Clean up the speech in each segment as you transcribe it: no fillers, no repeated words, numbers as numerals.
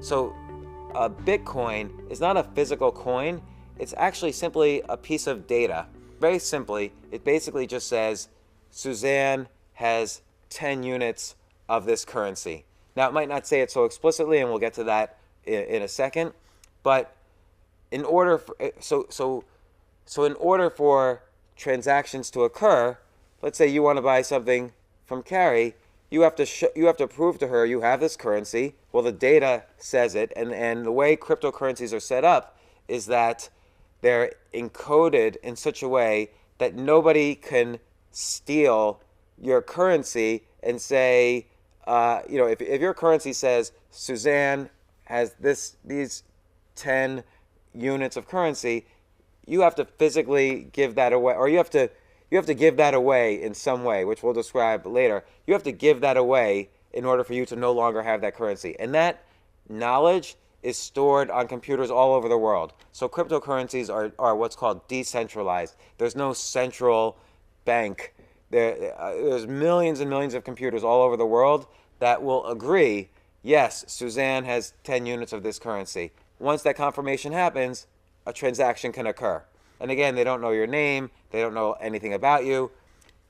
So a Bitcoin is not a physical coin. It's actually simply a piece of data. Very simply, it basically just says Suzanne has 10 units of this currency. Now, it might not say it so explicitly, and we'll get to that in a second. But in order for, so in order for transactions to occur, let's say you want to buy something from Carrie, you have to prove to her you have this currency. Well, the data says it, and the way cryptocurrencies are set up is that they're encoded in such a way that nobody can steal your currency and say, if your currency says Suzanne has these 10 units of currency, you have to physically give that away, or you have to give that away in some way, which we'll describe later. You have to give that away in order for you to no longer have that currency. And that knowledge is stored on computers all over the world. So cryptocurrencies are what's called decentralized. There's no central bank. There's millions and millions of computers all over the world that will agree, yes, Suzanne has 10 units of this currency. Once that confirmation happens, a transaction can occur. And again, they don't know your name, they don't know anything about you.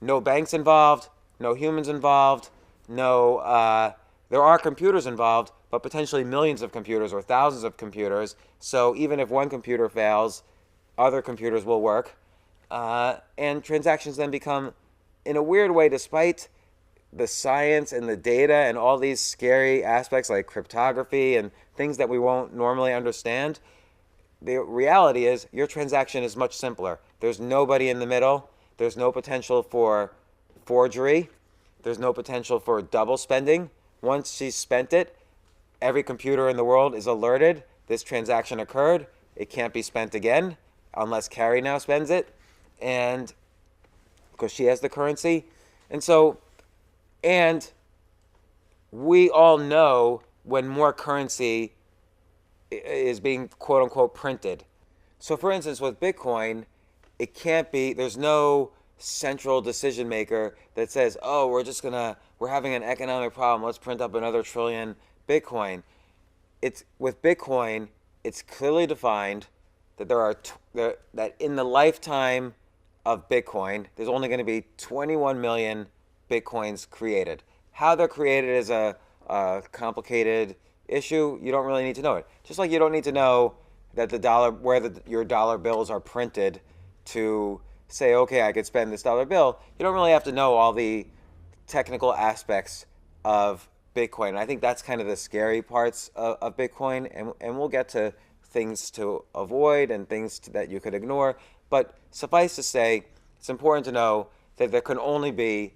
No banks involved, no humans involved, there are computers involved, but potentially millions of computers or thousands of computers. So even if one computer fails, other computers will work. And transactions then become, in a weird way, despite the science and the data and all these scary aspects like cryptography and things that we won't normally understand, the reality is your transaction is much simpler. There's nobody in the middle. There's no potential for forgery. There's no potential for double spending. Once she's spent it, every computer in the world is alerted. This transaction occurred. It can't be spent again unless Carrie now spends it, and because she has the currency. And we all know when more currency is being quote unquote printed. So for instance, with Bitcoin, there's no central decision maker that says, oh, we're having an economic problem, let's print up another trillion Bitcoin. With Bitcoin, it's clearly defined that that in the lifetime of Bitcoin, there's only going to be 21 million Bitcoins created. How they're created is a complicated issue. You don't really need to know it. Just like you don't need to know that your dollar bills are printed to say, okay, I could spend this dollar bill. You don't really have to know all the technical aspects of Bitcoin. And I think that's kind of the scary parts of Bitcoin, and we'll get to things to avoid and things that you could ignore. But suffice to say, it's important to know that there can only be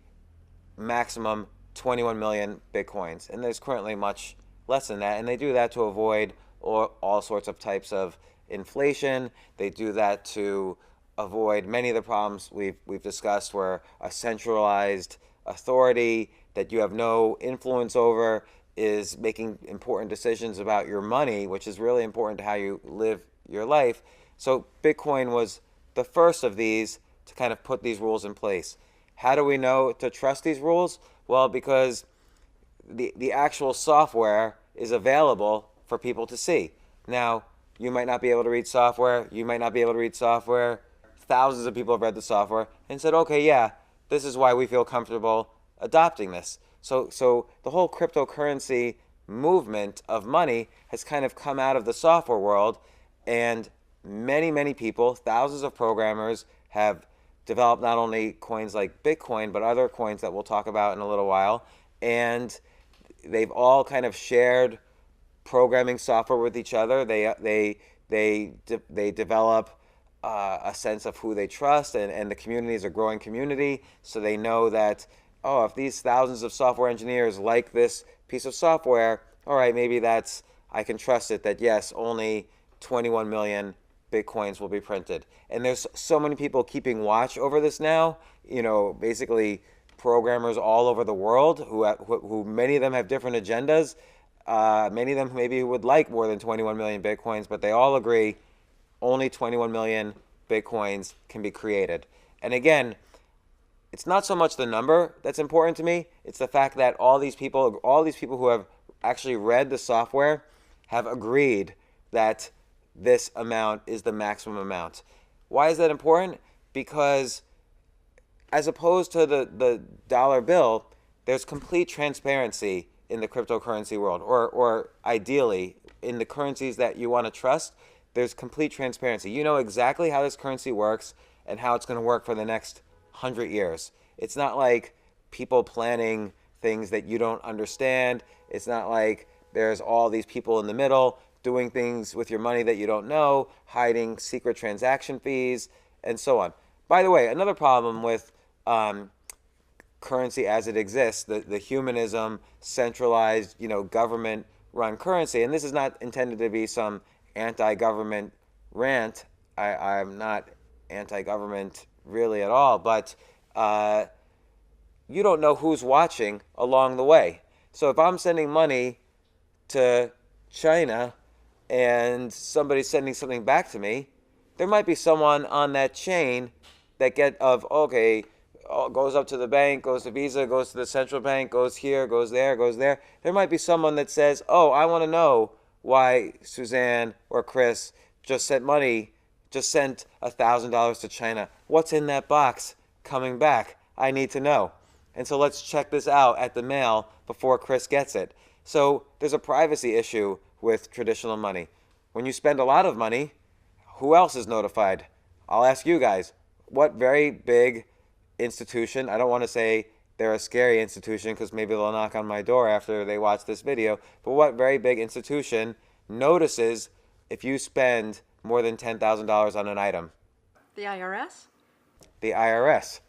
maximum 21 million Bitcoins, and there's currently much less than that, and they do that to avoid all sorts of types of inflation. They do that to avoid many of the problems we've discussed, where a centralized authority that you have no influence over is making important decisions about your money, which is really important to how you live your life. So Bitcoin was the first of these to kind of put these rules in place. How do we know to trust these rules? Well, because the actual software is available for people to see. Now, you might not be able to read software. You might not be able to read software. Thousands of people have read the software and said, okay, yeah, this is why we feel comfortable adopting this. So the whole cryptocurrency movement of money has kind of come out of the software world, and many, many people, thousands of programmers, have developed not only coins like Bitcoin, but other coins that we'll talk about in a little while. And they've all kind of shared programming software with each other. They develop a sense of who they trust, and the community is a growing community. So they know that, oh, if these thousands of software engineers like this piece of software, all right, maybe I can trust it that yes, only 21 million Bitcoins will be printed. And there's so many people keeping watch over this now, basically programmers all over the world who many of them have different agendas. Many of them maybe would like more than 21 million Bitcoins, but they all agree only 21 million Bitcoins can be created. And again, it's not so much the number that's important to me. It's the fact that all these people who have actually read the software have agreed that this amount is the maximum amount. Why is that important? Because as opposed to the dollar bill, there's complete transparency in the cryptocurrency world, or ideally, in the currencies that you want to trust, there's complete transparency. You know exactly how this currency works and how it's going to work for the next 100 years. It's not like people planning things that you don't understand. It's not like there's all these people in the middle doing things with your money that you don't know, hiding secret transaction fees, and so on. By the way, another problem with currency as it exists, the humanism, centralized, government-run currency, and this is not intended to be some anti-government rant. I'm not anti-government really at all, but you don't know who's watching along the way. So if I'm sending money to China and somebody's sending something back to me, there might be someone on that chain that goes up to the bank, goes to Visa, goes to the central bank, goes here, goes there, goes there. There might be someone that says, oh, I want to know why Suzanne or Chris just sent $1,000 to China. What's in that box coming back? I need to know. And so let's check this out at the mail before Chris gets it. So there's a privacy issue with traditional money. When you spend a lot of money, who else is notified? I'll ask you guys, what very big institution, I don't want to say they're a scary institution because maybe they'll knock on my door after they watch this video, but what very big institution notices if you spend more than $10,000 on an item? The IRS? The IRS.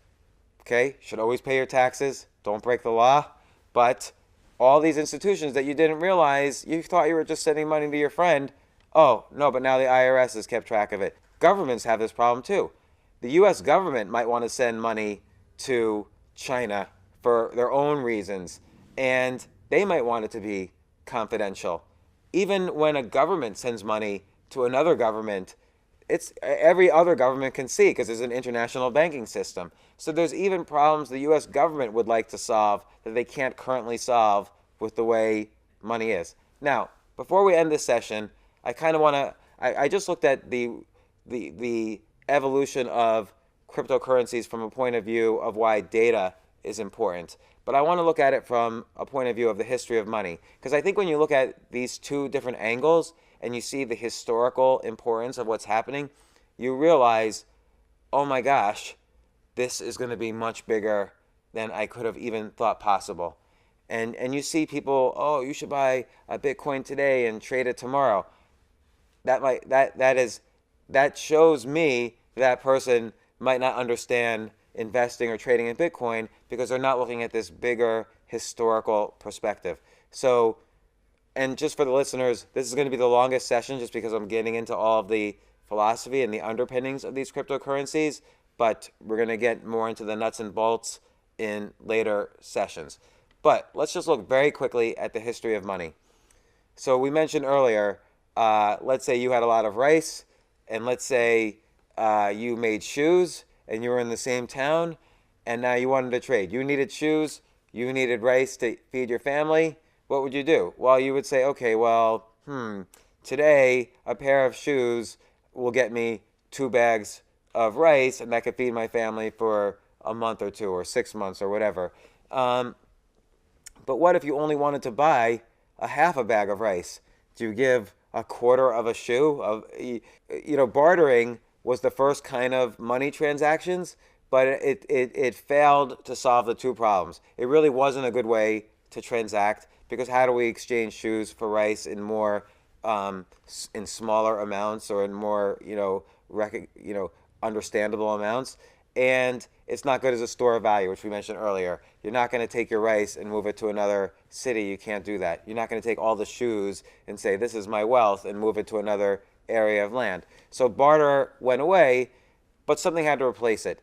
Okay, should always pay your taxes, don't break the law, but all these institutions that you didn't realize, you thought you were just sending money to your friend, oh, no, but now the IRS has kept track of it. Governments have this problem too. The U.S. government might want to send money to China for their own reasons, and they might want it to be confidential. Even when a government sends money to another government, every other government can see because there's an international banking system. So there's even problems the U.S. government would like to solve that they can't currently solve with the way money is. Now, before we end this session, I kind of want to, I just looked at the evolution of cryptocurrencies from a point of view of why data is important. But I want to look at it from a point of view of the history of money. Because I think when you look at these two different angles and you see the historical importance of what's happening, you realize, oh my gosh, this is going to be much bigger than I could have even thought possible. And you see people, oh, you should buy a Bitcoin today and trade it tomorrow. That shows me that person might not understand investing or trading in Bitcoin because they're not looking at this bigger historical perspective. So, and just for the listeners, this is going to be the longest session just because I'm getting into all of the philosophy and the underpinnings of these cryptocurrencies, but we're going to get more into the nuts and bolts in later sessions. But let's just look very quickly at the history of money. So we mentioned earlier, let's say you had a lot of rice, and let's say you made shoes, and you were in the same town, and now you wanted to trade. You needed shoes, you needed rice to feed your family. What would you do? Well, you would say, okay, well, today a pair of shoes will get me 2 bags of rice, and that could feed my family for a month or 2 or 6 months or whatever. But what if you only wanted to buy a half a bag of rice? Do you give a quarter of a shoe? Bartering was the first kind of money transactions, but it failed to solve the two problems. It really wasn't a good way to transact because how do we exchange shoes for rice in more in smaller amounts or in more understandable amounts? And it's not good as a store of value, which we mentioned earlier. You're not going to take your rice and move it to another city. You can't do that. You're not going to take all the shoes and say, this is my wealth, and move it to another area of land. So barter went away, but something had to replace it.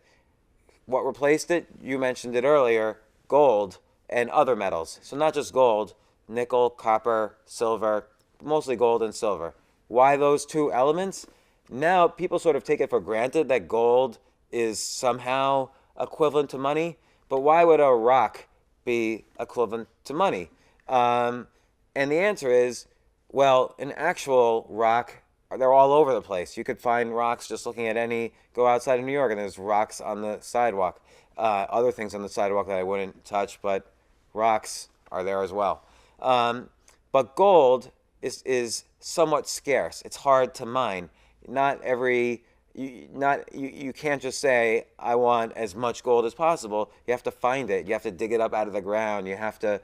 What replaced it? You mentioned it earlier, gold and other metals. So not just gold, nickel, copper, silver, mostly gold and silver. Why those two elements? Now people sort of take it for granted that gold is somehow equivalent to money, but why would a rock be equivalent to money? And the answer is, Well, an actual rock, they're all over the place. You could find rocks just looking at go outside of New York, and there's rocks on the sidewalk. Other things on the sidewalk that I wouldn't touch, but rocks are there as well. Um, but gold is somewhat scarce. It's hard to mine. Not every you can't just say I want as much gold as possible. You have to find it. You have to dig it up out of the ground. You have to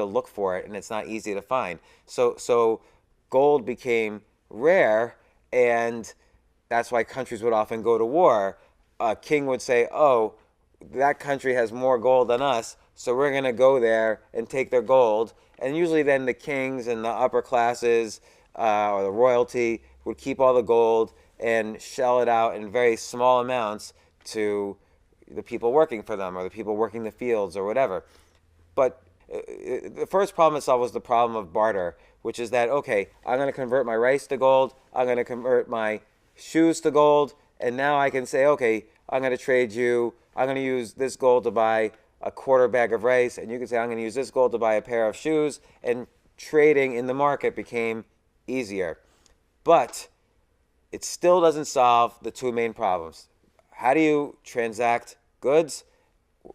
look for it, and it's not easy to find. So gold became rare, and that's why countries would often go to war. A king would say, "Oh, that country has more gold than us, so we're going to go there and take their gold." And usually, then the kings and the upper classes or the royalty would keep all the gold and shell it out in very small amounts to the people working for them or the people working the fields or whatever. But the first problem it solved was the problem of barter, which is that, okay, I'm going to convert my rice to gold, I'm going to convert my shoes to gold, and now I can say, okay, I'm going to trade you, I'm going to use this gold to buy a quarter bag of rice, and you can say, I'm going to use this gold to buy a pair of shoes, and trading in the market became easier. But it still doesn't solve the two main problems. How do you transact goods?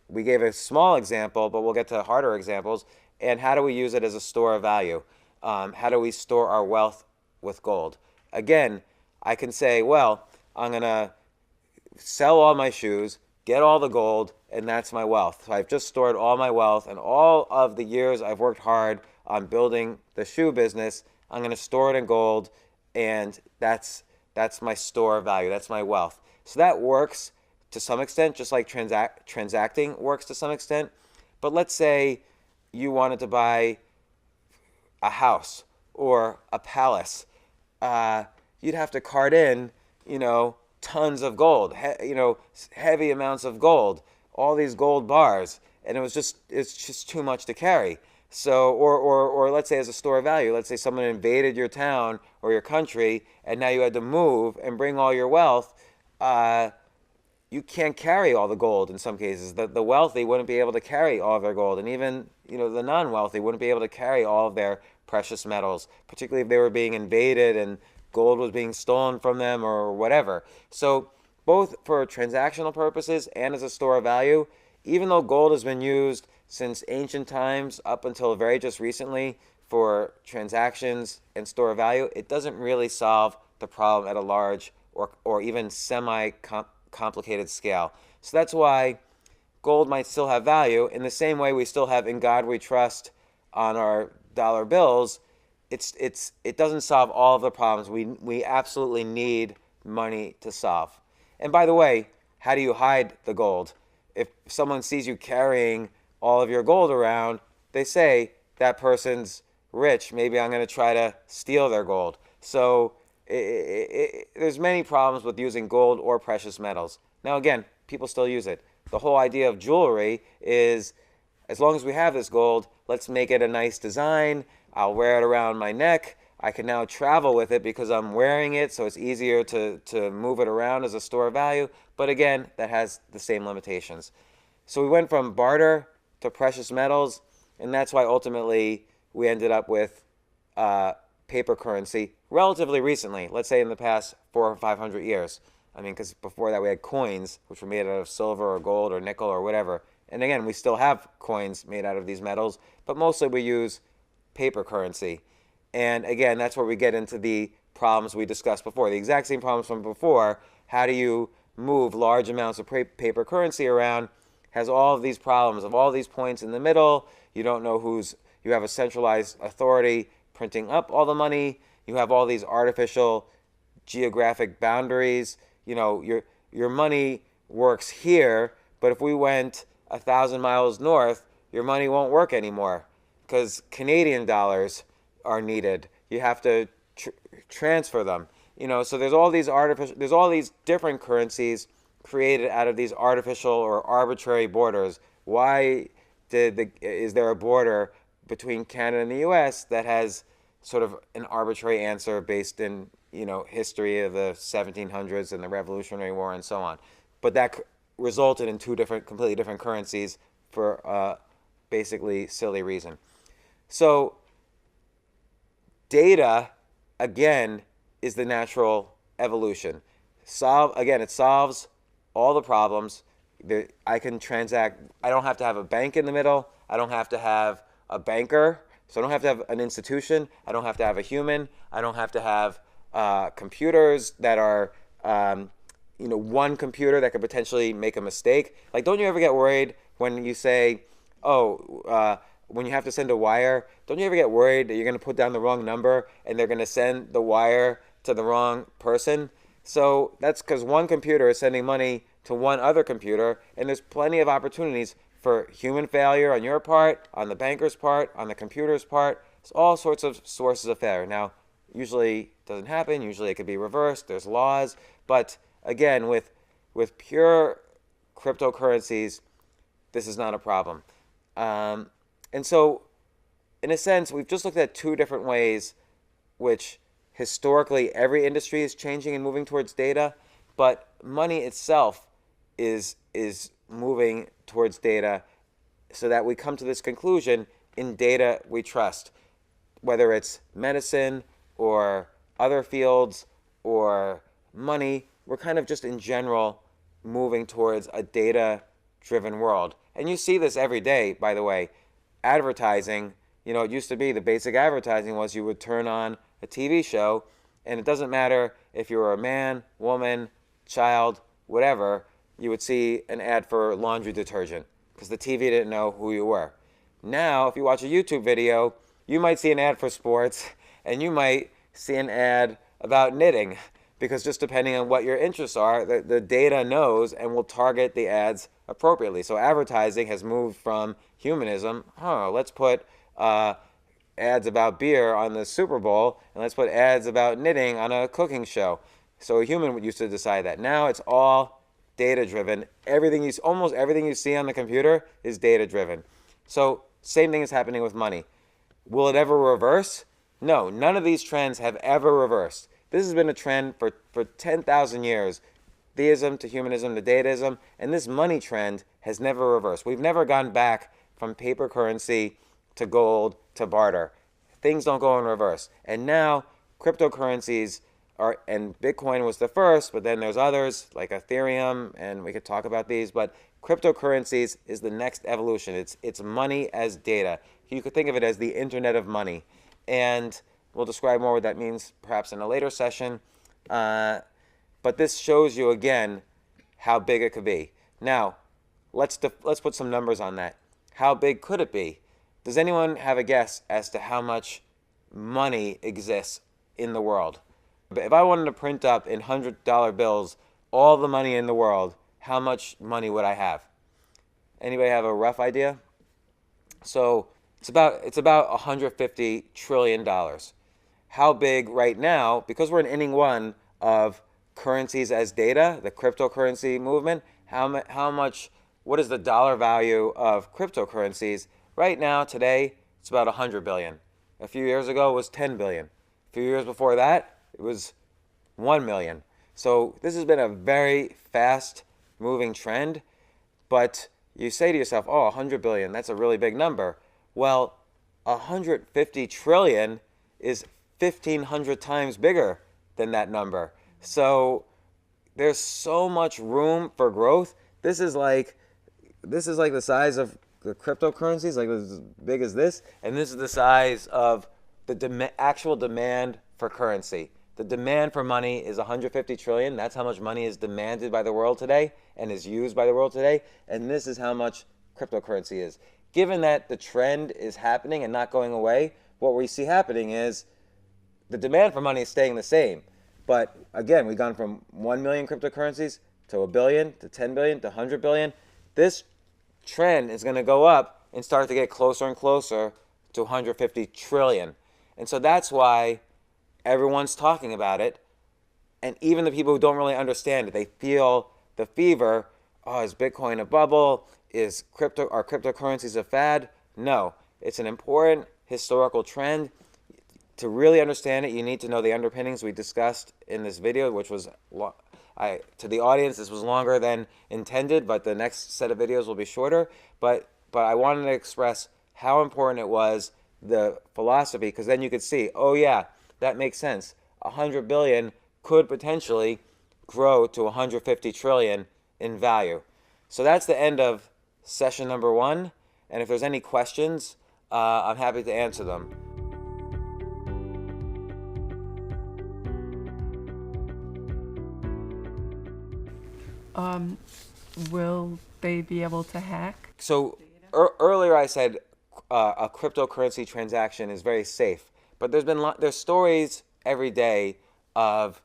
We gave a small example, but we'll get to harder examples. And how do we use it as a store of value? How do we store our wealth with gold? Again, I can say, well, I'm going to sell all my shoes, get all the gold, and that's my wealth. So I've just stored all my wealth, and all of the years I've worked hard on building the shoe business, I'm going to store it in gold, and that's my store of value. That's my wealth. So that works to some extent, just like transacting works to some extent. But let's say you wanted to buy a house or a palace. You'd have to cart in, tons of gold, heavy amounts of gold, all these gold bars, and it's just too much to carry. So, or let's say as a store of value, let's say someone invaded your town or your country, and now you had to move and bring all your wealth. You can't carry all the gold in some cases. The wealthy wouldn't be able to carry all of their gold, and even the non-wealthy wouldn't be able to carry all of their precious metals, particularly if they were being invaded and gold was being stolen from them or whatever. So both for transactional purposes and as a store of value, even though gold has been used since ancient times up until very just recently for transactions and store of value, it doesn't really solve the problem at a large or even semi-complicated scale. So that's why gold might still have value in the same way we still have "In God We Trust" on our dollar bills. It doesn't solve all of the problems we absolutely need money to solve. And by the way, how do you hide the gold? If someone sees you carrying all of your gold around, they say that person's rich. Maybe I'm going to try to steal their gold. So there's many problems with using gold or precious metals. Now again, people still use it. The whole idea of jewelry is, as long as we have this gold, let's make it a nice design. I'll wear it around my neck. I can now travel with it because I'm wearing it, so it's easier to move it around as a store of value. But again, that has the same limitations. So we went from barter to precious metals, and that's why ultimately we ended up with paper currency relatively recently, let's say in the past 400 or 500 years. I mean, because before that we had coins, which were made out of silver or gold or nickel or whatever. And again, we still have coins made out of these metals, but mostly we use paper currency. And again, that's where we get into the problems we discussed before. The exact same problems from before. How do you move large amounts of paper currency around? Has all of these problems of all these points in the middle. You don't know you have a centralized authority printing up all the money. You have all these artificial geographic boundaries. Your money works here, but if we went 1,000 miles north, your money won't work anymore because Canadian dollars are needed. You have to transfer them. So there's all these different currencies created out of these artificial or arbitrary borders. Why is there a border between Canada and the U.S. that has sort of an arbitrary answer based in history of the 1700s and the Revolutionary War and so on? But that resulted in two completely different currencies for basically silly reason. So Data, again, is the natural evolution. It solves all the problems. I can transact. I don't have to have a bank in the middle. I don't have to have a banker. So I don't have to have an institution. I don't have to have a human. I don't have to have computers that are, one computer that could potentially make a mistake. Like, don't you ever get worried when you say, when you have to send a wire, don't you ever get worried that you're going to put down the wrong number and they're going to send the wire to the wrong person? So that's because one computer is sending money to one other computer, and there's plenty of opportunities for human failure on your part, on the banker's part, on the computer's part. It's all sorts of sources of failure. Now, usually it doesn't happen. Usually it could be reversed. There's laws. But again, with pure cryptocurrencies, this is not a problem. And so, in a sense, we've just looked at two different ways which historically every industry is changing and moving towards data, but money itself is moving towards data, so that we come to this conclusion: in data we trust. Whether it's medicine or other fields or money, we're kind of just in general moving towards a data-driven world. And you see this every day, by the way. Advertising, it used to be the basic advertising was you would turn on a TV show, and it doesn't matter if you were a man, woman, child, whatever, you would see an ad for laundry detergent because the TV didn't know who you were. Now, if you watch a YouTube video, you might see an ad for sports, and you might see an ad about knitting, because just depending on what your interests are, the data knows and will target the ads appropriately. So advertising has moved from humanism. Let's put ads about beer on the Super Bowl, and let's put ads about knitting on a cooking show. So a human used to decide that. Now it's all data-driven. Almost everything you see on the computer is data-driven. So same thing is happening with money. Will it ever reverse? No, none of these trends have ever reversed. This has been a trend for 10,000 years, theism to humanism to dataism, and this money trend has never reversed. We've never gone back from paper currency to gold to barter. Things don't go in reverse. And now cryptocurrencies and Bitcoin was the first, but then there's others like Ethereum, and we could talk about these, but cryptocurrencies is the next evolution. It's money as data. You could think of it as the internet of money. And we'll describe more what that means perhaps in a later session. But this shows you again how big it could be. Now, let's put some numbers on that. How big could it be? Does anyone have a guess as to how much money exists in the world? If I wanted to print up in $100 bills all the money in the world, how much money would I have? Anybody have a rough idea? So it's about $150 trillion. How big right now, because we're in inning one of currencies as data, the cryptocurrency movement, what is the dollar value of cryptocurrencies? Right now, today, it's about 100 billion. A few years ago, it was 10 billion. A few years before that, it was 1 million. So this has been a very fast moving trend, but you say to yourself, 100 billion, that's a really big number. Well, 150 trillion is 1,500 times bigger than that number. So there's so much room for growth. This is like the size of the cryptocurrencies, like as big as this, and this is the size of the actual demand for currency. The demand for money is 150 trillion. That's how much money is demanded by the world today and is used by the world today. And this is how much cryptocurrency is. Given that the trend is happening and not going away, what we see happening is the demand for money is staying the same. But again, we've gone from 1 million cryptocurrencies to a billion, to 10 billion, to 100 billion. This trend is going to go up and start to get closer and closer to 150 trillion. And so that's why everyone's talking about it. And even the people who don't really understand it, they feel the fever. Is Bitcoin a bubble? Are cryptocurrencies a fad? No, it's an important historical trend. To really understand it, you need to know the underpinnings we discussed in this video, which was, to the audience, this was longer than intended, but the next set of videos will be shorter. But I wanted to express how important it was the philosophy, because then you could see, oh yeah, that makes sense. 100 billion could potentially grow to 150 trillion in value. So that's the end of session number 1. And if there's any questions, I'm happy to answer them. Will they be able to hack? So earlier I said a cryptocurrency transaction is very safe, but there's stories every day of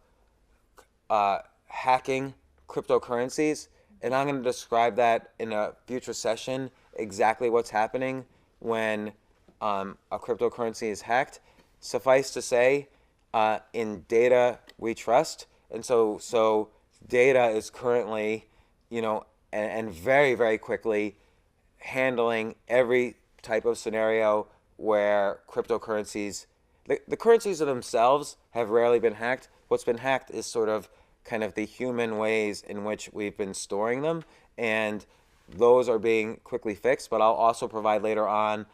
hacking cryptocurrencies, and I'm going to describe that in a future session, exactly what's happening when a cryptocurrency is hacked. Suffice to say, in data we trust, and so data is currently, and very, very quickly handling every type of scenario where cryptocurrencies, the currencies themselves have rarely been hacked. What's been hacked is sort of kind of the human ways in which we've been storing them, and those are being quickly fixed. But I'll also provide later on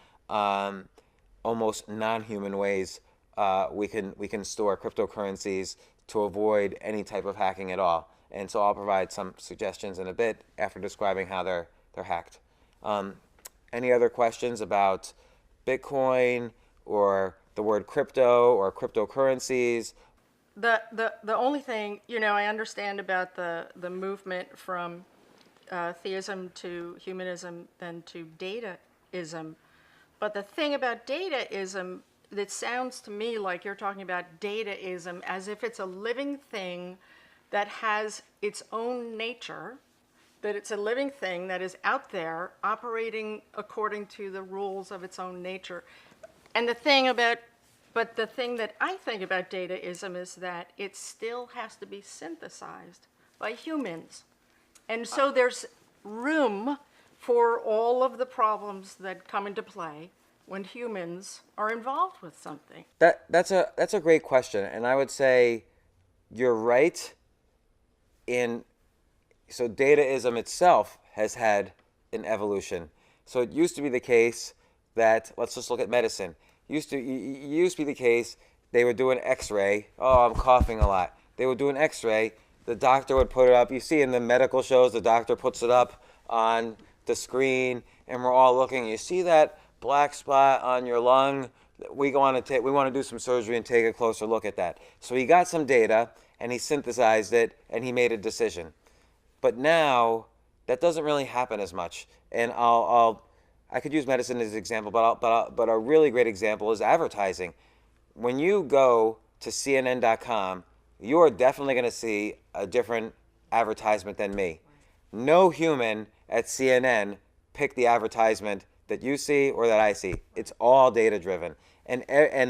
almost non-human ways we can store cryptocurrencies to avoid any type of hacking at all. And so I'll provide some suggestions in a bit after describing how they're hacked. Any other questions about Bitcoin or the word crypto or cryptocurrencies? The only thing, I understand about the movement from theism to humanism, then to dataism. But the thing about dataism, it sounds to me like you're talking about dataism as if it's a living thing that has its own nature, that it's a living thing that is out there operating according to the rules of its own nature. And the thing that I think about dataism is that it still has to be synthesized by humans. And so there's room for all of the problems that come into play when humans are involved with something. That's a great question, and I would say you're right. So dataism itself has had an evolution. So it used to be the case that, let's just look at medicine. It used to be the case they would do an X-ray. Oh, I'm coughing a lot. They would do an X-ray. The doctor would put it up. You see in the medical shows, the doctor puts it up on the screen, and we're all looking. You see that black spot on your lung? We want to do some surgery and take a closer look at that. So he got some data, and he synthesized it, and he made a decision. But now that doesn't really happen as much. And I could use medicine as an example, but a really great example is advertising. When you go to CNN.com, you are definitely going to see a different advertisement than me. No human at CNN picked the advertisement that you see or that I see. It's all data driven. And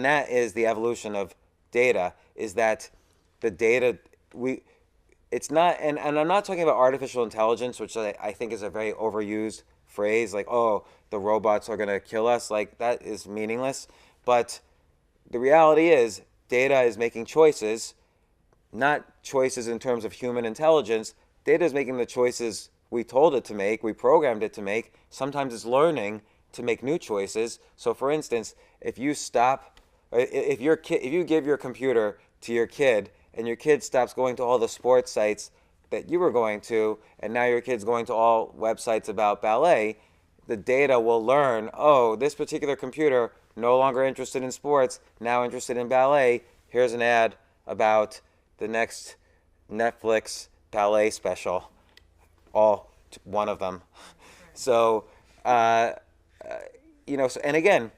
that is the evolution of data, is that the data it's not, and I'm not talking about artificial intelligence, which I think is a very overused phrase, like, oh, the robots are going to kill us. Like, that is meaningless. But the reality is data is making choices, not choices in terms of human intelligence. Data is making the choices we told it to make, we programmed it to make. Sometimes it's learning to make new choices. So for instance, if you give your computer to your kid and your kid stops going to all the sports sites that you were going to, and now your kid's going to all websites about ballet, the data will learn, oh, this particular computer, no longer interested in sports, now interested in ballet. Here's an ad about the next Netflix ballet special, all one of them. So, and again,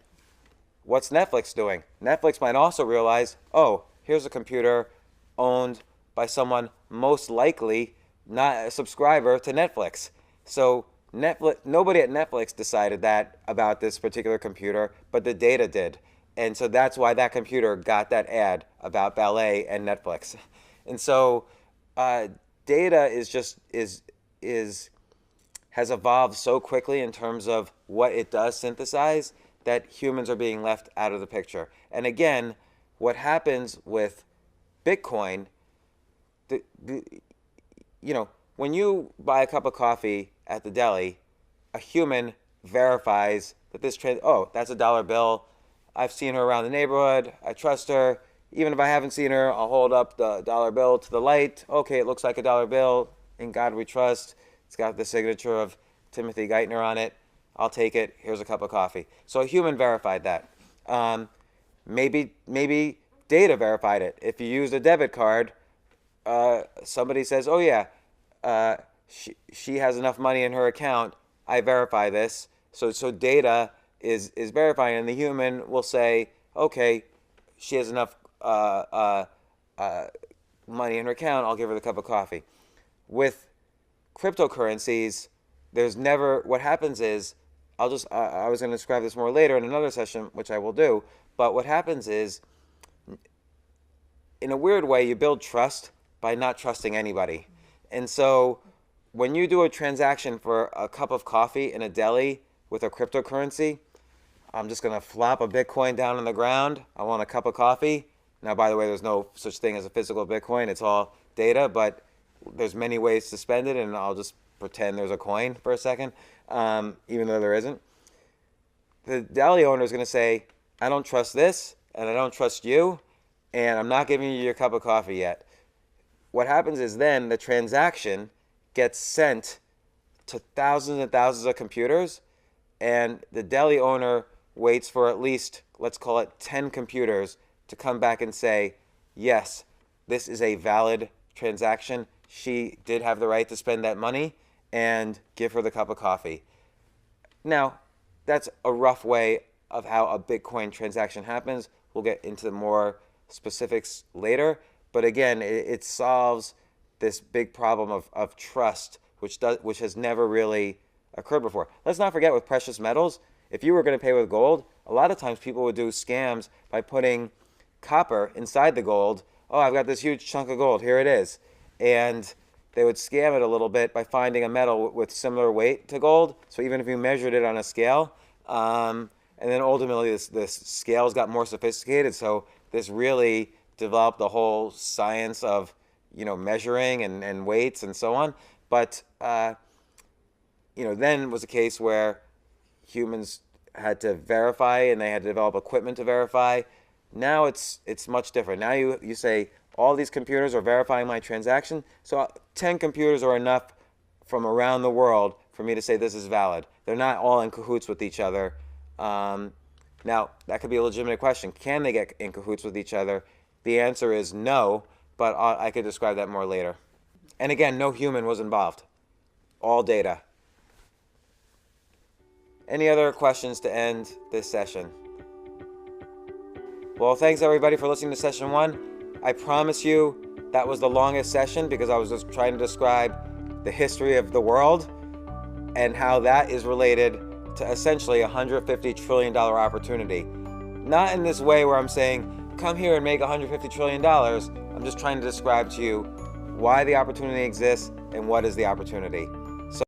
what's Netflix doing? Netflix might also realize, oh, here's a computer owned by someone most likely not a subscriber to Netflix. So nobody at Netflix decided that about this particular computer, but the data did. And so that's why that computer got that ad about ballet and Netflix. And so data has evolved so quickly in terms of what it does synthesize that humans are being left out of the picture. And again, what happens with Bitcoin, when you buy a cup of coffee at the deli, a human verifies that that's a dollar bill. I've seen her around the neighborhood. I trust her. Even if I haven't seen her, I'll hold up the dollar bill to the light. Okay, it looks like a dollar bill. In God we trust. It's got the signature of Timothy Geithner on it. I'll take it. Here's a cup of coffee. So a human verified that. Maybe data verified it. If you used a debit card, somebody says, "Oh yeah, she has enough money in her account. I verify this." So data is verifying, and the human will say, "Okay, she has enough money in her account. I'll give her the cup of coffee." With cryptocurrencies, there's never. What happens is, I was going to describe this more later in another session, which I will do. But what happens is, in a weird way, you build trust by not trusting anybody. And so when you do a transaction for a cup of coffee in a deli with a cryptocurrency, I'm just going to flop a Bitcoin down on the ground. I want a cup of coffee. Now, by the way, there's no such thing as a physical Bitcoin. It's all data, but there's many ways to spend it, and I'll just pretend there's a coin for a second, even though there isn't. The deli owner is going to say, I don't trust this, and I don't trust you, and I'm not giving you your cup of coffee yet. What happens is then the transaction gets sent to thousands and thousands of computers, and the deli owner waits for at least, let's call it 10 computers to come back and say, yes, this is a valid transaction. She did have the right to spend that money, and give her the cup of coffee. Now, that's a rough way of how a Bitcoin transaction happens. We'll get into more specifics later. But again, it solves this big problem of trust, which has never really occurred before. Let's not forget with precious metals, if you were going to pay with gold, a lot of times people would do scams by putting copper inside the gold. Oh, I've got this huge chunk of gold. Here it is. And they would scam it a little bit by finding a metal with similar weight to gold. So even if you measured it on a scale, and then ultimately this scales got more sophisticated. So this really developed the whole science of, measuring and weights and so on. But, then was a case where humans had to verify and they had to develop equipment to verify. Now it's much different. Now you say, all these computers are verifying my transaction. So 10 computers are enough from around the world for me to say this is valid. They're not all in cahoots with each other. Now, that could be a legitimate question. Can they get in cahoots with each other? The answer is no, but I could describe that more later. And again, no human was involved. All data. Any other questions to end this session? Well, thanks everybody for listening to session 1. I promise you that was the longest session because I was just trying to describe the history of the world and how that is related to essentially a $150 trillion opportunity. Not in this way where I'm saying, come here and make $150 trillion. I'm just trying to describe to you why the opportunity exists and what is the opportunity.